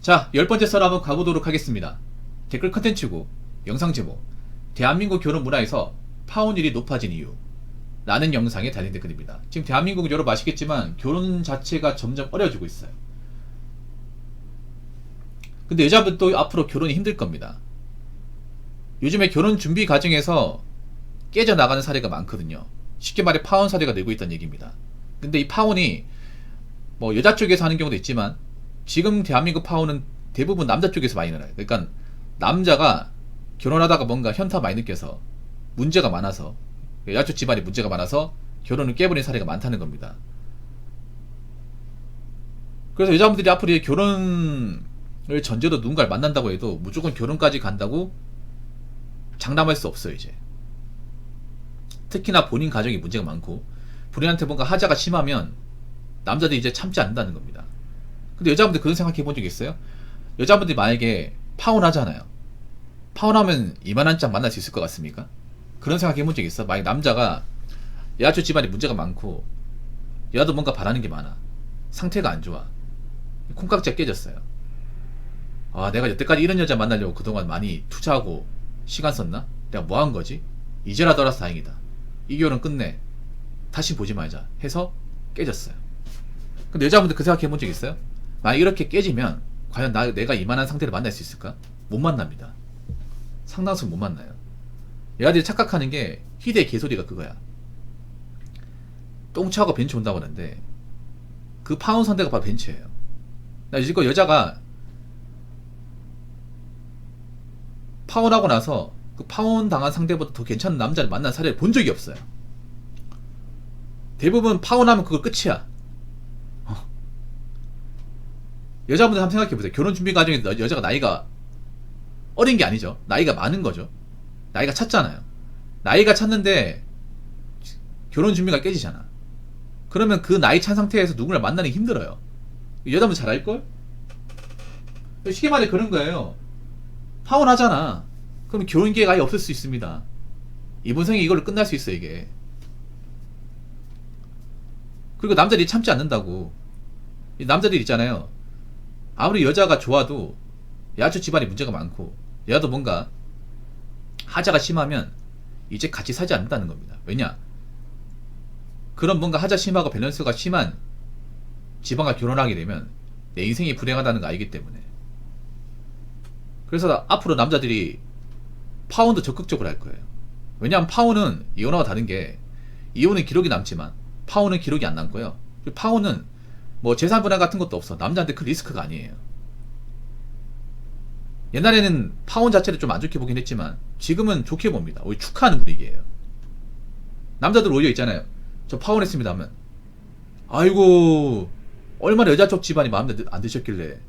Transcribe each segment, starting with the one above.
자, 10번째 썰 한번 가보도록 하겠습니다. 댓글 컨텐츠고 영상 제목, 대한민국 결혼 문화에서 파혼율이 높아진 이유 라는 영상에 달린 댓글입니다. 지금 대한민국은 여러분 아시겠지만 결혼 자체가 점점 어려지고 있어요. 근데 여자분도 앞으로 결혼이 힘들 겁니다. 요즘에 결혼 준비 과정에서 깨져나가는 사례가 많거든요. 쉽게 말해 파혼 사례가 늘고 있다는 얘기입니다. 근데 이 파혼이 뭐 여자 쪽에서 하는 경우도 있지만 지금 대한민국 파혼은 대부분 남자 쪽에서 많이 일어나요. 그러니까 남자가 결혼하다가 뭔가 현타 많이 느껴서 문제가 많아서 여자 쪽 집안에 문제가 많아서 결혼을 깨버린 사례가 많다는 겁니다. 그래서 여자분들이 앞으로 결혼을 전제로 누군가를 만난다고 해도 무조건 결혼까지 간다고 장담할 수 없어요. 이제 특히나 본인 가정에 문제가 많고 본인한테 뭔가 하자가 심하면 남자들이 이제 참지 않는다는 겁니다. 근데 여자분들 그런 생각해 본 적 있어요? 여자분들이 만약에 파혼하잖아요. 파혼하면 이만한 짝 만날 수 있을 것 같습니까? 그런 생각 해본 적 있어? 만약 남자가 여자 쪽 집안에 문제가 많고 여자도 뭔가 바라는 게 많아. 상태가 안 좋아. 콩깍지가 깨졌어요. 아, 내가 여태까지 이런 여자 만나려고 그동안 많이 투자하고 시간 썼나? 내가 뭐 한 거지? 이제라도 알아서 다행이다. 이 결혼 끝내. 다시 보지 말자 해서 깨졌어요. 근데 여자분들 그 생각 해본 적 있어요? 만약 이렇게 깨지면 과연 내가 이만한 상태를 만날 수 있을까? 못 만납니다. 상당수 못 만나요. 얘가들이 착각하는 게 희대의 개소리가 그거야. 똥차고 벤츠 온다고 하는데 그 파혼 상대가 바로 벤츠예요. 나 이거 여자가 파혼하고 나서 그 파혼 당한 상대보다 더 괜찮은 남자를 만난 사례를 본 적이 없어요. 대부분 파혼하면 그거 끝이야. 여자분들 한번 생각해보세요. 결혼 준비 과정에서 여자가 나이가 어린 게 아니죠. 나이가 많은 거죠. 나이가 찼잖아요. 나이가 찼는데 결혼 준비가 깨지잖아. 그러면 그 나이 찬 상태에서 누구를 만나기 힘들어요. 여자분 잘 알걸? 쉽게 말해 그런 거예요. 파혼하잖아. 그럼 결혼 기회가 아예 없을 수 있습니다. 이번 생에 이걸로 끝날 수 있어 이게. 그리고 남자들이 참지 않는다고. 이 남자들 있잖아요. 아무리 여자가 좋아도 여자 집안에 문제가 많고 여자도 뭔가 하자가 심하면 이제 같이 살지 않는다는 겁니다. 왜냐? 그런 뭔가 하자 심하고 밸런스가 심한 집안과 결혼하게 되면 내 인생이 불행하다는 거 알기 때문에. 그래서 앞으로 남자들이 파혼도 적극적으로 할 거예요. 왜냐하면 파혼은 이혼하고 다른 게 이혼은 기록이 남지만 파혼은 기록이 안 남고요. 파혼은 뭐 재산 분할 같은 것도 없어. 남자한테 큰 리스크가 아니에요. 옛날에는 파혼 자체를 좀 안 좋게 보긴 했지만 지금은 좋게 봅니다. 오히려 축하하는 분위기예요. 남자들 오히려 있잖아요. 저 파혼했습니다 하면 아이고 얼마나 여자 쪽 집안이 마음에 안 드셨길래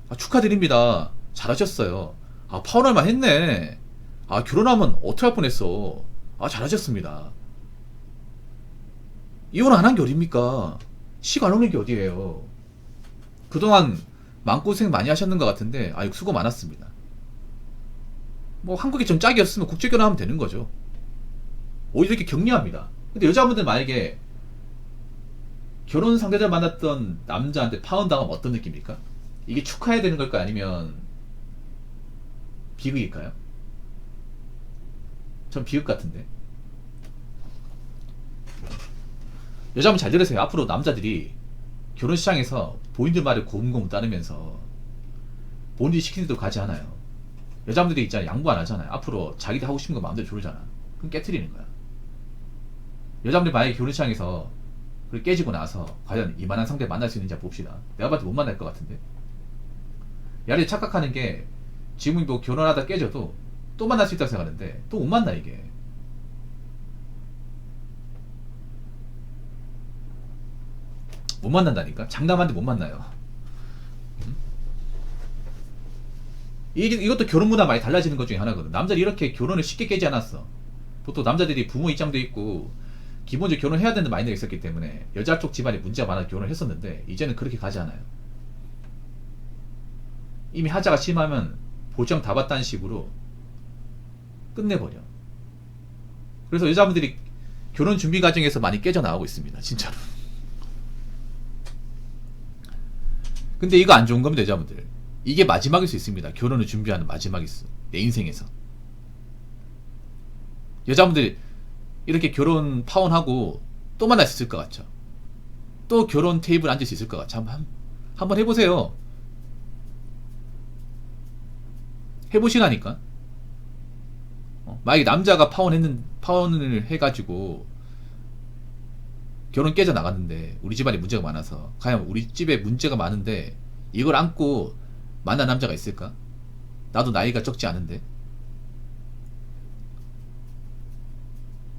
아, 축하드립니다. 잘하셨어요. 아, 파혼 얼마 했네. 아, 결혼하면 어떻게 할 뻔했어. 아, 잘하셨습니다. 이혼 안 한 게 어딥니까? 식 안 오는 게 어디예요. 그동안 마음고생 많이 하셨는 것 같은데 아유 수고 많았습니다. 뭐 한국이 좀 짝이었으면 국제결혼하면 되는 거죠. 오히려 이렇게 격려합니다. 근데 여자분들 만약에 결혼 상대자를 만났던 남자한테 파혼당하면 어떤 느낌입니까? 이게 축하해야 되는 걸까요? 아니면 비극일까요? 전 비극 같은데. 여자분 잘 들으세요. 앞으로 남자들이 결혼 시장에서 본인들 말을 고음고음 따르면서 본인들이 시키는 대로 가지 않아요. 여자분들이 있잖아요. 양보 안 하잖아요. 앞으로 자기들 하고 싶은 거 마음대로 조르잖아. 그럼 깨트리는 거야. 여자분들이 만약에 결혼 시장에서 깨지고 나서 과연 이만한 상대 만날 수 있는지 봅시다. 내가 봐도 못 만날 것 같은데. 야를 착각하는 게 지금 뭐 결혼하다 깨져도 또 만날 수 있다고 생각하는데 또 못 만나 이게. 못 만난다니까? 장담하는데 못 만나요. 이것도 결혼 문화 많이 달라지는 것 중에 하나거든. 남자들이 이렇게 결혼을 쉽게 깨지 않았어. 보통 남자들이 부모 입장도 있고 기본적으로 결혼해야 되는 마인드가 있었기 때문에 여자 쪽 집안에 문제가 많아서 결혼을 했었는데 이제는 그렇게 가지 않아요. 이미 하자가 심하면 보장 다 받다는 식으로 끝내버려. 그래서 여자분들이 결혼 준비 과정에서 많이 깨져나오고 있습니다. 진짜로. 근데 이거 안 좋은 겁니다, 여자분들. 이게 마지막일 수 있습니다. 결혼을 준비하는 마지막일 수. 내 인생에서. 여자분들이 이렇게 결혼 파혼하고 또 만날 수 있을 것 같죠? 또 결혼 테이블 앉을 수 있을 것 같죠? 한번 해보세요. 해보시라니까. 만약에 남자가 파혼을 해가지고 결혼 깨져 나갔는데 우리 집안에 문제가 많아서, 과연 우리 집에 문제가 많은데 이걸 안고 만난 남자가 있을까? 나도 나이가 적지 않은데.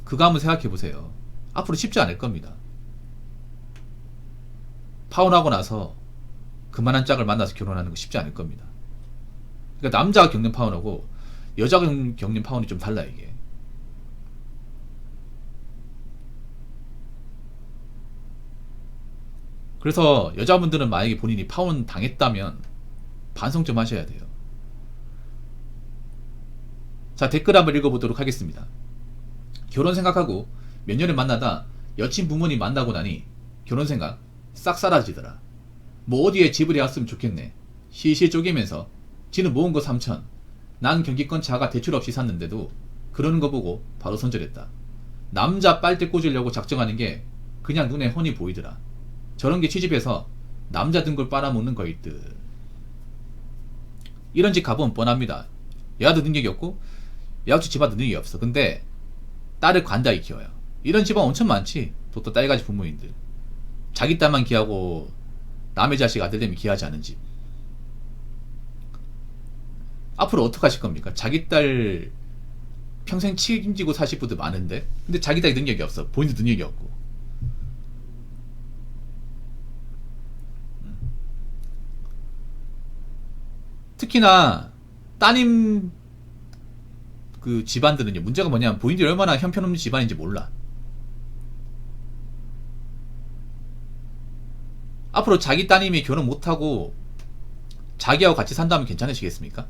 그거 한번 생각해보세요. 앞으로 쉽지 않을 겁니다. 파혼하고 나서 그만한 짝을 만나서 결혼하는 거 쉽지 않을 겁니다. 그러니까 남자가 겪는 파혼하고 여자가 겪는 파혼이 좀 달라, 이게. 그래서 여자분들은 만약에 본인이 파혼 당했다면 반성 좀 하셔야 돼요. 자, 댓글 한번 읽어보도록 하겠습니다. 결혼 생각하고 몇 년을 만나다 여친 부모님 만나고 나니 결혼 생각 싹 사라지더라. 뭐 어디에 집을 해왔으면 좋겠네. 실실 쪼개면서 지는 모은 거 3천, 난 경기권 자가 대출 없이 샀는데도 그러는 거 보고 바로 손절했다. 남자 빨대 꽂으려고 작정하는 게 그냥 눈에 훤히 보이더라. 저런 게 취집해서 남자 등골 빨아먹는 거일 듯. 이런 집 가보면 뻔합니다. 얘도 능력이 없고 얘도 집안도 능력이 없어. 근데 딸을 관다이 키워요. 이런 집안 엄청 많지. 또 딸가지 부모님들. 자기 딸만 귀하고 남의 자식 아들내미 귀하지 않은 집. 앞으로 어떻게 하실 겁니까? 자기 딸 평생 책임지고 사실 분들 많은데, 근데 자기 딸이 능력이 없어. 본인도 능력이 없고. 특히나 따님 그 집안들은요, 문제가 뭐냐면 본인들이 얼마나 형편없는 집안인지 몰라. 앞으로 자기 따님이 결혼 못하고 자기하고 같이 산다면 괜찮으시겠습니까?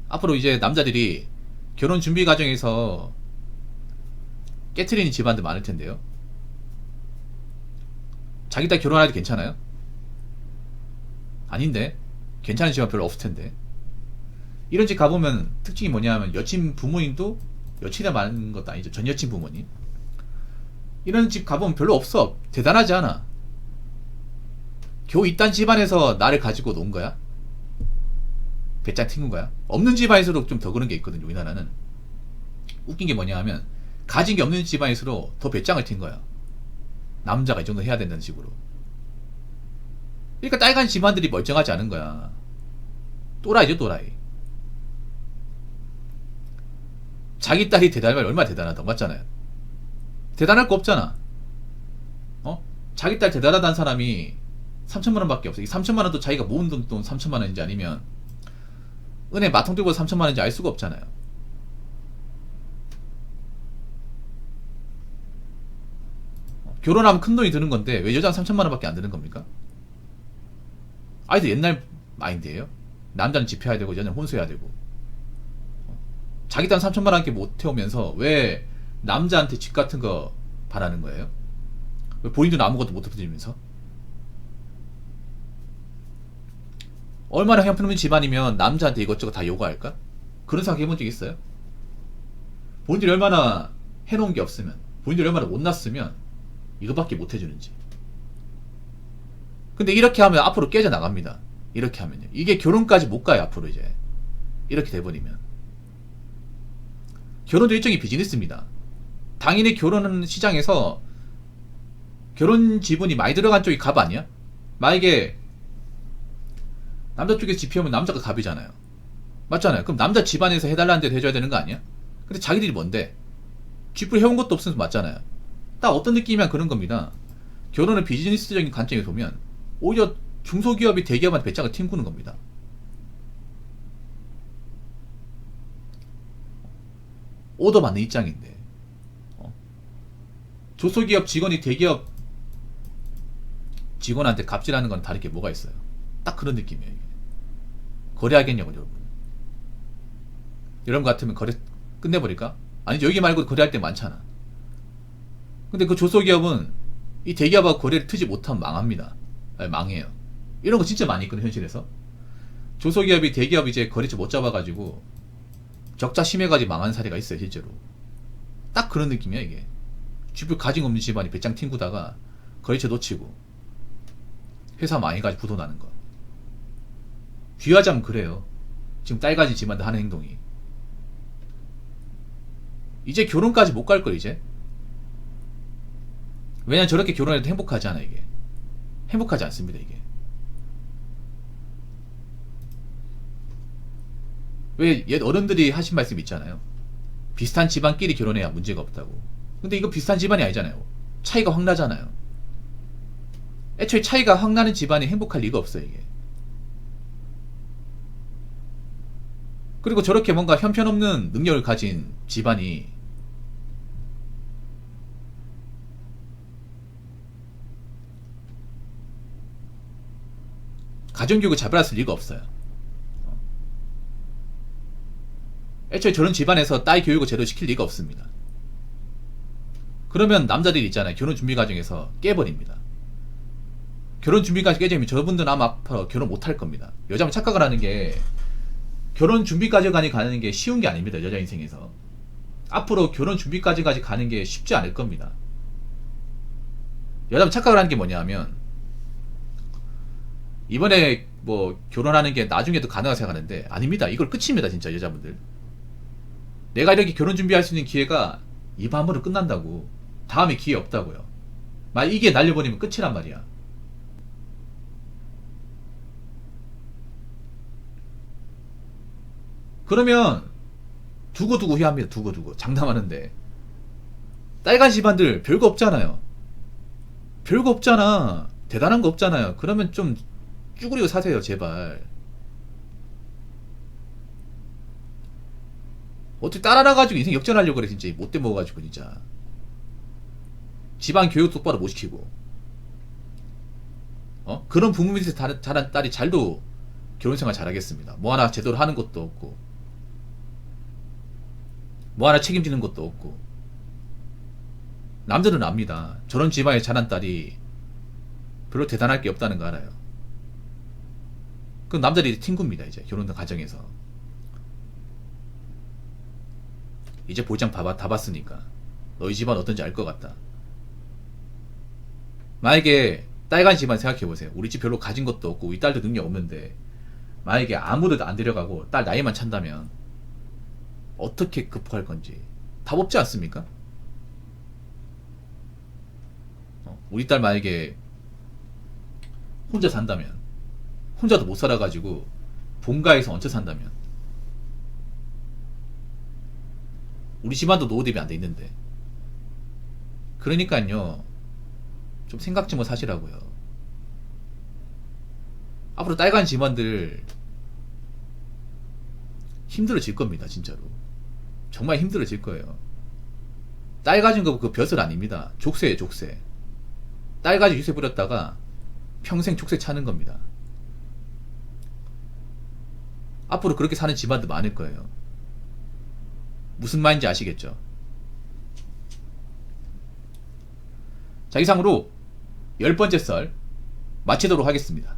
앞으로 이제 남자들이 결혼 준비 과정에서 깨트리는 집안들 많을 텐데요. 자기 딸 결혼해도 괜찮아요? 아닌데? 괜찮은 집안 별로 없을 텐데. 이런 집 가보면 특징이 뭐냐면 여친 부모님도 여친이 많은 것도 아니죠. 전 여친 부모님. 이런 집 가보면 별로 없어. 대단하지 않아. 겨우 이딴 집안에서 나를 가지고 논 거야? 배짱 튕긴 거야? 없는 집안일수록 좀 더 그런 게 있거든요, 우리나라는. 웃긴 게 뭐냐 하면 가진 게 없는 집안일수록 더 배짱을 튄 거야. 남자가 이 정도 해야 된다는 식으로. 그러니까 딸간 집안들이 멀쩡하지 않은 거야. 또라이죠, 또라이. 자기 딸이 대단하면 얼마나 대단하다, 맞잖아요. 대단할 거 없잖아. 자기 딸 대단하다는 사람이 3천만 원밖에 없어. 이 3천만 원도 자기가 모은 돈 3천만 원인지 아니면 은행 마통 들고 3천만 원인지 알 수가 없잖아요. 결혼하면 큰 돈이 드는 건데 왜 여자는 3천만 원밖에 안 드는 겁니까? 아이들 옛날 마인드예요. 남자는 집해야 되고 여자는 혼수해야 되고. 자기 딸 3천만 원밖에 못 태우면서 왜 남자한테 집 같은 거 바라는 거예요? 왜 본인들은 아무것도 못 해주면서? 얼마나 형편없는 집안이면 남자한테 이것저것 다 요구할까? 그런 생각 해본 적 있어요? 본인들이 얼마나 해놓은 게 없으면, 본인들이 얼마나 못났으면 이거밖에 못 해주는지. 근데 이렇게 하면 앞으로 깨져나갑니다. 이렇게 하면요. 이게 결혼까지 못 가요, 앞으로 이제. 이렇게 돼버리면. 결혼도 일종의 비즈니스입니다. 당연히 결혼하는 시장에서 결혼 지분이 많이 들어간 쪽이 갑 아니야? 만약에 남자 쪽에서 집해오면 남자가 갑이잖아요. 맞잖아요. 그럼 남자 집안에서 해달라는 대로 해줘야 되는 거 아니야? 근데 자기들이 뭔데? 쥐뿔 해온 것도 없으면서 맞잖아요. 딱 어떤 느낌이면 그런 겁니다. 결혼을 비즈니스적인 관점에서 보면 오히려 중소기업이 대기업한테 배짱을 튕구는 겁니다. 오더 받는 입장인데 조소기업 직원이 대기업 직원한테 갑질하는 건 다를 게 뭐가 있어요. 딱 그런 느낌이에요. 이게. 거래하겠냐고 여러분. 여러분 같으면 거래 끝내버릴까? 아니죠. 여기 말고 거래할 때 많잖아. 근데 그 조소기업은 이 대기업하고 거래를 트지 못하면 망합니다. 아니, 망해요. 이런 거 진짜 많이 있거든, 현실에서. 조소기업이 대기업 이제 거래처 못 잡아가지고 적자 심해가지고 망한 사례가 있어요 실제로. 딱 그런 느낌이야 이게. 주변 가진 없는 집안이 배짱 튕구다가 거래처 놓치고 회사 망해가지고 부도 나는 거. 귀하자면 그래요. 지금 딸 가진 집안들 하는 행동이. 이제 결혼까지 못 갈 걸 이제. 왜냐면 저렇게 결혼해도 행복하지 않아 이게. 행복하지 않습니다 이게. 왜 옛 어른들이 하신 말씀 있잖아요. 비슷한 집안끼리 결혼해야 문제가 없다고. 근데 이거 비슷한 집안이 아니잖아요. 차이가 확 나잖아요. 애초에 차이가 확 나는 집안이 행복할 리가 없어요 이게. 그리고 저렇게 뭔가 형편없는 능력을 가진 집안이 가정교육을 잘받았을 리가 없어요. 애초에 저런 집안에서 딸 교육을 제대로 시킬 리가 없습니다. 그러면 남자들이 있잖아요. 결혼 준비 과정에서 깨버립니다. 결혼 준비 과정이 깨지면 저분들은 아마 앞으로 결혼 못할 겁니다. 여자분 착각을 하는 게 결혼 준비 과정까지 가는 게 쉬운 게 아닙니다. 여자 인생에서. 앞으로 결혼 준비 과정까지 가는 게 쉽지 않을 겁니다. 여자분 착각을 하는 게 뭐냐면 이번에 뭐 결혼하는 게 나중에도 가능하다고 생각하는데 아닙니다. 이걸 끝입니다. 진짜 여자분들. 내가 이렇게 결혼 준비할 수 있는 기회가 이 밤으로 끝난다고. 다음에 기회 없다고요. 막 이게 날려버리면 끝이란 말이야. 그러면 두고두고 해야 합니다. 두고두고. 장담하는데. 딸간 집안들 별거 없잖아요. 별거 없잖아. 대단한 거 없잖아요. 그러면 좀 쭈그리고 사세요. 제발. 어떻게 따라나가지고 인생 역전하려고 그래 진짜. 못돼 먹어가지고 진짜. 집안 교육 똑바로 못 시키고. 그런 부모 밑에서 자란 딸이 잘도 결혼생활 잘하겠습니다. 뭐 하나 제대로 하는 것도 없고 뭐 하나 책임지는 것도 없고. 남들은 압니다. 저런 집안에 자란 딸이 별로 대단할 게 없다는 거 알아요. 그럼 남자들이 튕굽니다. 이제 결혼된 과정에서. 이제 볼장 다 봤으니까 너희 집안 어떤지 알 것 같다. 만약에 딸간 집안 생각해보세요. 우리 집 별로 가진 것도 없고 우리 딸도 능력 없는데 만약에 아무도 안 데려가고 딸 나이만 찬다면 어떻게 극복할 건지 답 없지 않습니까? 우리 딸 만약에 혼자 산다면, 혼자도 못 살아가지고 본가에서 얹혀 산다면, 우리 집안도 노후 대비 안 돼 있는데. 그러니까요, 좀 생각 좀 하시라고요. 앞으로 딸간 집안들 힘들어질 겁니다. 진짜로 정말 힘들어질 거예요. 딸 가진 거 그 벼슬 아닙니다. 족쇄예요. 족쇄. 딸 가지고 유세 부렸다가 평생 족쇄 차는 겁니다. 앞으로 그렇게 사는 집안도 많을 거예요. 무슨 말인지 아시겠죠? 자, 이상으로 10번째 썰 마치도록 하겠습니다.